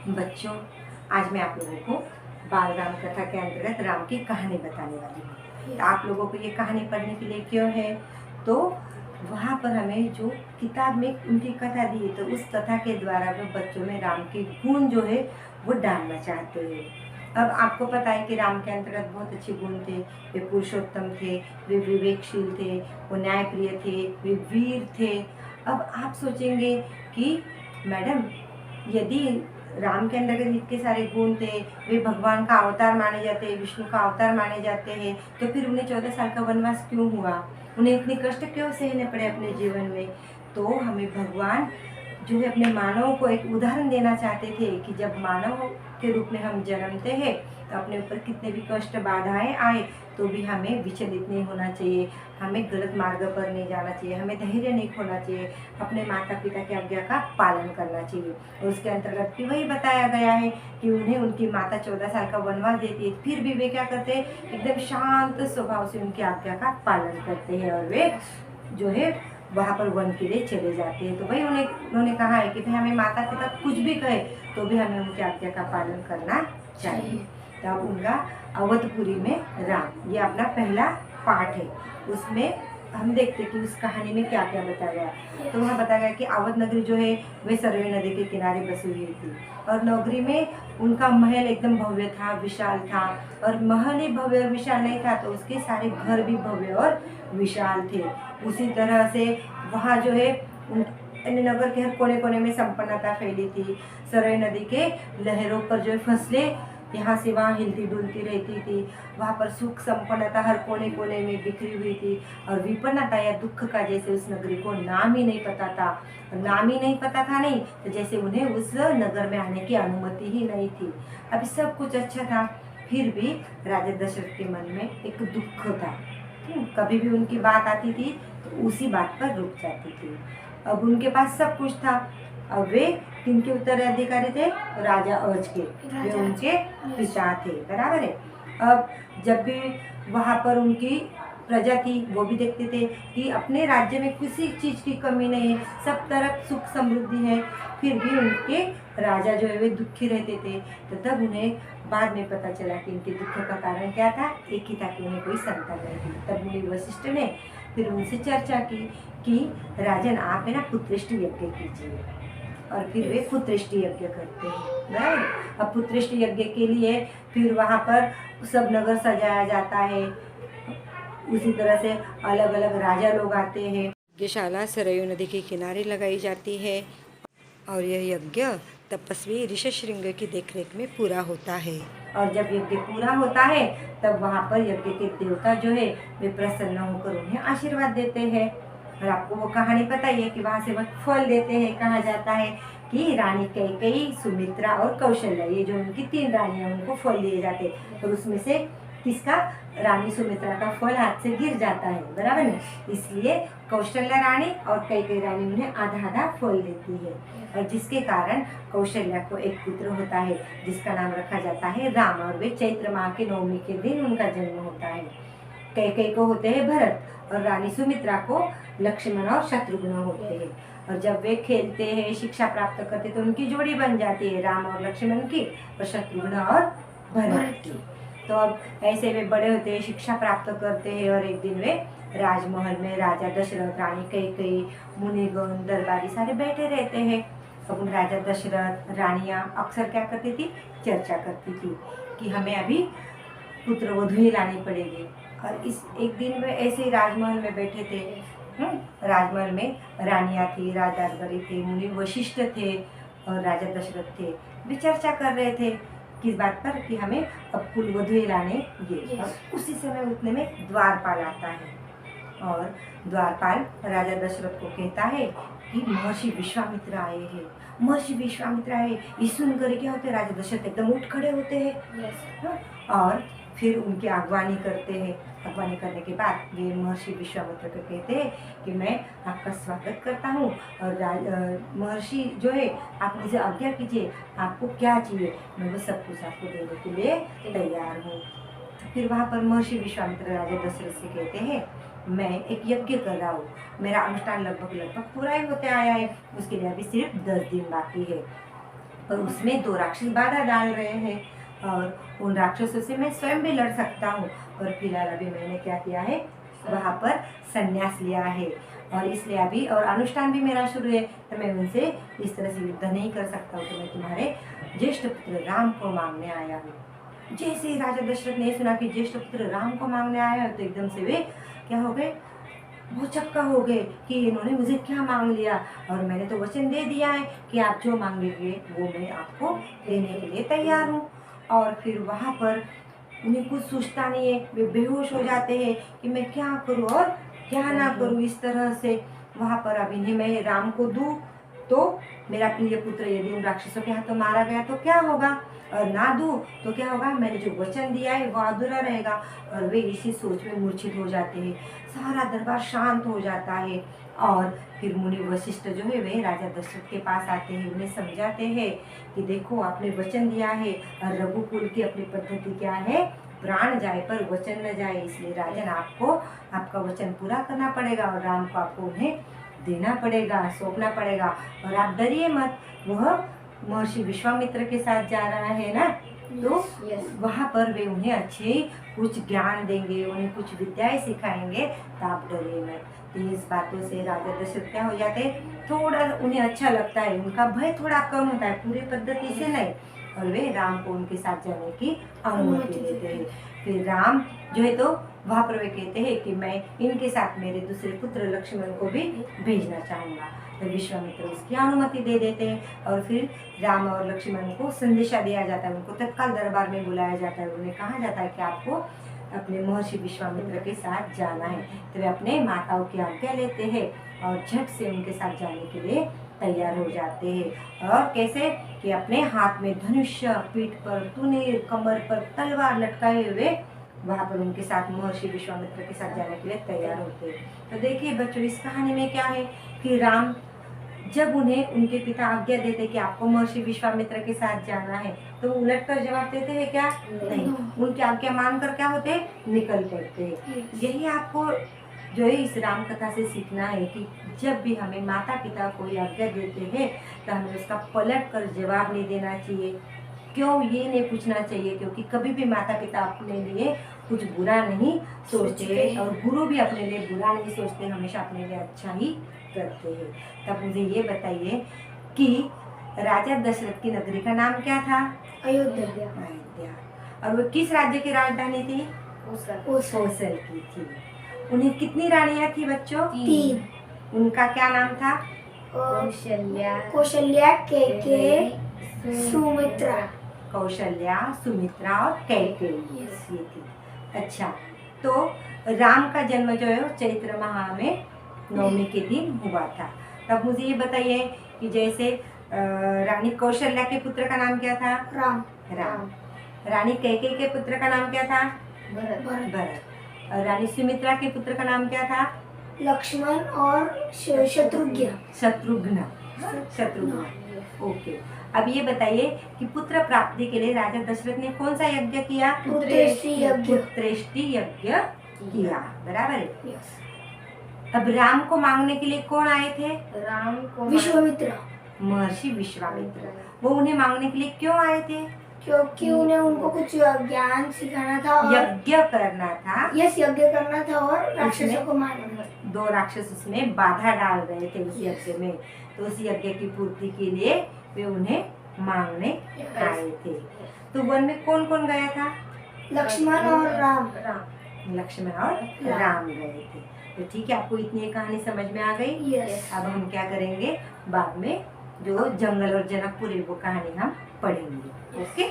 बच्चों, आज मैं आप लोगों को बाल राम कथा के अंतर्गत राम की कहानी बताने वाली हूँ। तो आप लोगों को ये कहानी पढ़ने के लिए क्यों है, तो वहाँ पर हमें जो किताब में उनकी कथा दी है, तो उस कथा के द्वारा वो बच्चों में राम के गुण जो है वो डालना चाहते हैं। अब आपको पता है कि राम के अंतर्गत बहुत अच्छे गुण थे। वे पुरुषोत्तम थे, वे विवेकशील थे, वो न्यायप्रिय थे, वे वीर थे। अब आप सोचेंगे कि मैडम, यदि राम के अंदर इतने सारे गुण थे, वे भगवान का अवतार माने जाते हैं, विष्णु का अवतार माने जाते हैं, तो फिर उन्हें 14 साल का वनवास क्यों हुआ? उन्हें इतने कष्ट क्यों सहने पड़े अपने जीवन में? तो हमें भगवान जो है अपने मानव को एक उदाहरण देना चाहते थे कि जब मानव के रूप में हम जन्मते हैं तो अपने ऊपर कितने भी कष्ट बाधाएं आए तो भी हमें विचलित नहीं होना चाहिए, हमें गलत मार्ग पर नहीं जाना चाहिए, हमें धैर्य नहीं खोना चाहिए, अपने माता पिता की आज्ञा का पालन करना चाहिए। और उसके अंतर्गत भी वही बताया गया है कि उन्हें उनकी माता 14 साल का वनवास देती है, फिर भी वे क्या करते हैं, एकदम शांत स्वभाव से उनकी आज्ञा का पालन करते हैं और वे जो है वहाँ पर वन के लिए चले जाते हैं। तो वही उन्होंने कहा है कि भाई हमें माता पिता कुछ भी कहे तो भी हमें उनकी आज्ञा का पालन करना चाहिए। तब उनका अवधपुरी में राम, ये अपना पहला पाठ है। उसमें हम देखते हैं कि उस कहानी में क्या क्या बताया गया। तो वहाँ बताया गया कि अवध नगरी जो है वे सरयू नदी के किनारे बसी हुई थी और नगरी में उनका महल एकदम भव्य था, विशाल था। और महल ही भव्य और विशाल नहीं था तो उसके सारे घर भी भव्य और विशाल थे। उसी तरह से वहाँ जो है नगर के हर कोने कोने में संपन्नता फैली थी। सरयू नदी के लहरों पर जो फसलें यहाँ से वहाँ हिलती डुलती रहती थी। वहाँ पर सुख संपन्नता हर कोने कोने में बिखरी हुई थी और विपन्नता या दुख का जैसे उस नगरी को नाम ही नहीं पता था। नाम ही नहीं पता था नहीं तो जैसे उन्हें उस नगर में आने की अनुमति ही नहीं थी। अभी सब कुछ अच्छा था, फिर भी राजा दशरथ के मन में एक दुख था। कभी भी उनकी बात आती थी तो उसी बात पर रुक जाती थी। अब उनके पास सब कुछ था। अब वे किनके उत्तराधिकारी थे? राजा अवध के, वे उनके पिता थे, बराबर है। अब जब भी वहाँ पर उनकी प्रजा थी वो भी देखते थे कि अपने राज्य में किसी चीज़ की कमी नहीं है, सब तरफ सुख समृद्धि है, फिर भी उनके राजा जो है वे दुखी रहते थे। तो तब उन्हें बाद में पता चला कि इनके दुख का कारण क्या था, एक ही था कि उन्हें कोई संतान नहीं थी। तब मुनि वशिष्ठ ने फिर उनसे चर्चा की कि राजन आप है ना पुत्रष्टि यज्ञ कीजिए, और फिर वे पुत्रष्टि यज्ञ करते हैं, बराबर। अब पुत्रष्टि यज्ञ के लिए फिर वहाँ पर सब नगर सजाया जाता है। उसी तरह से अलग अलग राजा लोग आते हैं। यज्ञशाला सरयू नदी के किनारे लगाई जाती है और यह यज्ञ तपस्वी ऋषशृंग की देखरेख में पूरा होता है। और जब यज्ञ पूरा होता है तब वहाँ पर यज्ञ के देवता जो है वे प्रसन्न होकर उन्हें आशीर्वाद देते हैं। और आपको वो कहानी पता ही है कि वहाँ से वो फल देते हैं। कहा जाता है कि रानी कैकेयी, सुमित्रा और कौशल्या, ये जो उनकी 3 रानियां, उनको फल दिए जाते हैं। और उसमें से किसका, रानी सुमित्रा का फल हाथ से गिर जाता है, बराबर ना। इसलिए कौशल्या रानी और कैकेयी रानी उन्हें आधा आधा फल देती है। और जिसके कारण कौशल्या को एक पुत्र होता है जिसका नाम रखा जाता है राम। और वे चैत्र माह के नवमी के दिन उनका जन्म होता है। कैकेयी को होते हैं भरत और रानी सुमित्रा को लक्ष्मण और शत्रुघ्न होते हैं। और जब वे खेलते हैं, शिक्षा प्राप्त करते तो उनकी जोड़ी बन जाती है राम और लक्ष्मण की और शत्रुघ्न और भरत की। तो अब ऐसे वे बड़े होते हैं, शिक्षा प्राप्त करते हैं और एक दिन वे राजमहल में राजा दशरथ, रानी कैकेयी, मुनिगण, दरबारी सारे बैठे रहते हैं। अब राजा दशरथ, रानियां अक्सर क्या करती थी, चर्चा करती थी कि हमें अभी पुत्र वधू लानी पड़ेगी। और इस एक दिन वे ऐसे ही राजमहल में बैठे थे। राजमहल में रानियां थी, राजा दरबारी थे, मुनि वशिष्ठ थे और राजा दशरथ थे। वे चर्चा कर रहे थे किस बात पर, कि हमें अब कुलवधू लाने ये। और उसी समय उतने में द्वारपाल आता है और द्वारपाल राजा दशरथ को कहता है कि महर्षि विश्वामित्र आए हैं। महर्षि विश्वामित्र आए, ये सुनकर क्या होते हैं, राजा दशरथ एकदम उठ खड़े होते हैं और फिर उनकी अगवानी करते हैं। अगवानी करने के बाद वे महर्षि विश्वामित्र को कहते हैं कि मैं आपका स्वागत करता हूँ और महर्षि जो है आप मुझे आज्ञा कीजिए, आपको क्या चाहिए, मैं वो सब कुछ आपको देने के लिए तैयार हूँ। फिर वहाँ पर महर्षि विश्वामित्र राजा दशरथ से कहते हैं मैं एक यज्ञ कर रहा हूँ, मेरा अनुष्ठान लगभग पूरा ही होते आया है, उसके लिए अभी सिर्फ 10 दिन बाकी है। पर उसमें 2 राक्षस बाधा डाल रहे हैं और उन राक्षसों से मैं स्वयं भी लड़ सकता हूँ। और फिलहाल अभी मैंने क्या किया है, वहाँ पर संन्यास लिया है और इसलिए अभी और अनुष्ठान भी मेरा शुरू है, तो मैं उनसे इस तरह से युद्ध नहीं कर सकता हूँ। तो मैं तुम्हारे ज्येष्ठ पुत्र राम को मांगने आया हूँ। जैसे ही राजा दशरथ ने सुना कि ज्येष्ठ पुत्र राम को मांगने आया है, तो एकदम से वे क्या हो गए, वो चक्का हो गए कि इन्होंने मुझे क्या मांग लिया, और मैंने तो वचन दे दिया है कि आप जो मांगेंगे वो मैं आपको देने के लिए तैयार हूँ। और फिर वहाँ पर उन्हें कुछ सूझता नहीं है, वे बेहोश हो जाते हैं कि मैं क्या करूँ और क्या ना करूँ। इस तरह से वहाँ पर अब इन्हें मैं राम को दूँ तो मेरा प्रिय पुत्र यदि उन राक्षसों के हाथों मारा गया तो क्या होगा, और ना दूँ तो क्या होगा, मैंने जो वचन दिया है वो अधूरा रहेगा। और वे इसी सोच में मूर्छित हो जाते हैं। सारा दरबार शांत हो जाता है और फिर मुनि वशिष्ठ जो है वे राजा दशरथ के पास आते हैं, उन्हें समझाते हैं कि देखो आपने वचन दिया है और रघुकुल की अपनी पद्धति क्या है, प्राण जाए पर वचन न जाए, इसलिए राजन आपको आपका वचन पूरा करना पड़ेगा और राम को आपको उन्हें देना पड़ेगा, सौंपना पड़ेगा। और आप डरिए मत, वह महर्षि विश्वामित्र के साथ जा रहा है ना, तो वहाँ पर वे उन्हें अच्छे कुछ ज्ञान देंगे, उन्हें कुछ विद्याएं सिखाएंगे, तो आप डरिए मत। तो इस बातों से राजा दशरथ क्या हो जाते, थोड़ा उन्हें अच्छा लगता है, उनका भय थोड़ा कम होता है, पूरी पद्धति से नहीं, और वे राम को उनके साथ जाने की अनुमति देते हैं। फिर राम जो है तो वहाँ पर वे कहते हैं कि मैं इनके साथ मेरे दूसरे पुत्र लक्ष्मण को भी भेजना चाहूँगा। तो विश्वामित्र उसकी अनुमति दे देते हैं और फिर राम और लक्ष्मण को संदेशा दिया जाता है, उनको तत्काल दरबार में बुलाया जाता है। उन्हें कहा जाता है कि आपको अपने महर्षि विश्वामित्र के साथ जाना है। तो वे अपने माताओं की आज्ञा लेते हैं और झट से उनके साथ जाने के लिए तैयार हो जाते हैं। और कैसे कि अपने हाथ में धनुष्य, पीठ पर तुनीर, कमर पर तलवार लटकाए हुए वहाँ पर उनके साथ महर्षि विश्वामित्र के साथ जाने के लिए तैयार होते हैं। तो देखिए बच्चों, इस कहानी में क्या है कि राम जब उन्हें उनके पिता आज्ञा देते कि आपको महर्षि विश्वामित्र के साथ जाना है, तो उलट कर जवाब देते हैं क्या? नहीं, उनकी आज्ञा मानकर क्या होते, निकल पड़ते हैं। यही आपको जो है इस राम कथा से सीखना है कि जब भी हमें माता पिता कोई आज्ञा देते हैं तो हमें उसका पलट कर जवाब नहीं देना चाहिए। क्यों, ये नहीं पूछना चाहिए, क्योंकि कभी भी माता पिता अपने लिए कुछ बुरा नहीं सोचते और गुरु भी अपने लिए बुरा नहीं सोचते, हमेशा अपने लिए अच्छा ही करते हैं। तब मुझे ये बताइए कि राजा दशरथ की नगरी का नाम क्या था? अयोध्या। और वो किस राज्य की राजधानी थी? कौशल की थी। उन्हें कितनी रानियां थी बच्चों? 3। उनका क्या नाम था? कौशल्या, कैकेयी, सुमित्रा। कौशल्या, सुमित्रा और कैकेयी ये थी। अच्छा, तो राम का जन्म जो है वो चैत्र माह में नवमी के दिन हुआ था। तब मुझे ये बताइए कि जैसे रानी कौशल्या के पुत्र का नाम क्या था? राम। रानी कैकेयी के पुत्र का नाम क्या था? भरत। और रानी सुमित्रा के पुत्र का नाम क्या था? लक्ष्मण और शत्रुघ्न। ओके। अब ये बताइए कि पुत्र प्राप्ति के लिए राजा दशरथ ने कौन सा यज्ञ किया? पुत्रेष्टि यज्ञ किया, बराबर है। अब राम को मांगने के लिए कौन आए थे? विश्वामित्र, महर्षि विश्वामित्र। वो उन्हें मांगने के लिए क्यों आए थे? क्योंकि उन्हें उनको कुछ ज्ञान सिखाना था और यज्ञ करना था। यज्ञ करना था और राक्षसों को मारना था। 2 राक्षस उसमें बाधा डाल रहे थे उस यज्ञ में, तो उस यज्ञ की पूर्ति के लिए वे उन्हें मांगने आए थे। तो वन में कौन कौन गया था? लक्ष्मण और राम गए थे। तो ठीक है, आपको इतनी कहानी समझ में आ गई? अब हम क्या करेंगे, बाद में जो जंगल और जनकपुर वो कहानी हम पढ़ेंगे। ओके।